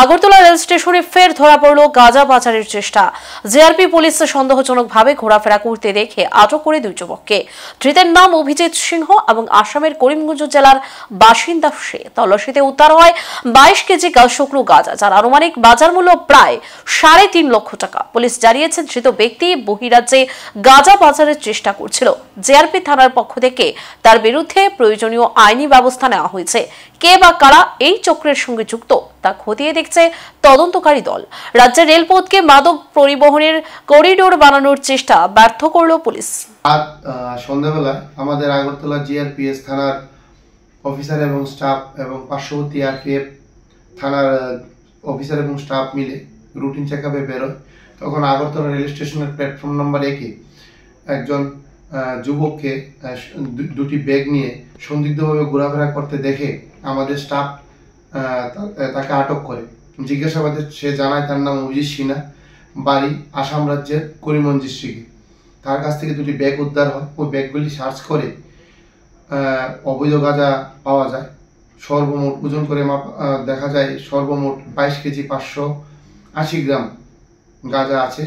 Agartala rail স্টেশনে ফের ধরা পড়ল গাঁজা পাচারের চেষ্টা। জিআরপি পুলিশ সন্দেহজনকভাবে ঘোরাফেরা করতে দেখে আটক করে দুই যুবককে। ধৃতের নাম অভিজিৎ সিংহ এবং আসামের করিমগঞ্জ জেলার বাসিন্দা সে। তল্লাশিতে উদ্ধার হয় 22 কেজি শুকনো গাঁজা, যার আনুমানিক বাজার মূল্য প্রায় 3.5 লক্ষ টাকা। পুলিশ জানিয়েছে ধৃত ব্যক্তি বহিরাজ্যে গাঁজা পাচারের চেষ্টা করছিল। জিআরপি থানার পক্ষ থেকে তার বিরুদ্ধে প্রয়োজনীয় আইনি ব্যবস্থা নেওয়া হয়েছে। কে বা কারা এই চক্রের সঙ্গে যুক্ত তা খতিয়ে দেখছে তদন্তকারী দল। রাজ্যের রেলপথকে মাদক পরিবহনের করিডোর বানানোর চেষ্টা ব্যর্থ করল পুলিশ। আজ সন্ধ্যাবেলা আমাদের আগরতলা জিআরপিএস থানার অফিসার এবং স্টাফ এবং পার্শ্ববর্তী আরপিএফ থানার অফিসার এবং স্টাফ মিলে রুটিন চেকআপে বেরোয়। তখন আগরতলা রেল স্টেশনের প্ল্যাটফর্ম নম্বর 1-এ একজন যুবককে দুটি ব্যাগ নিয়ে সন্দিগ্ধভাবে ঘোরাফেরা করতে দেখে আমাদের স্টাফ তাকে আটক করে। জিজ্ঞাসাবাদে সে জানায় তার নাম অভিজিৎ সিংহ, বাড়ি আসাম রাজ্যের করিমগঞ্জ ডিস্ট্রিক্টে। তার কাছ থেকে দুটি ব্যাগ উদ্ধার হয়। ওই ব্যাগগুলি সার্চ করে অবৈধ গাঁজা পাওয়া যায়। সর্বমোট ওজন করে দেখা যায় সর্বমোট 22 কেজি 580 গ্রাম গাঁজা আছে।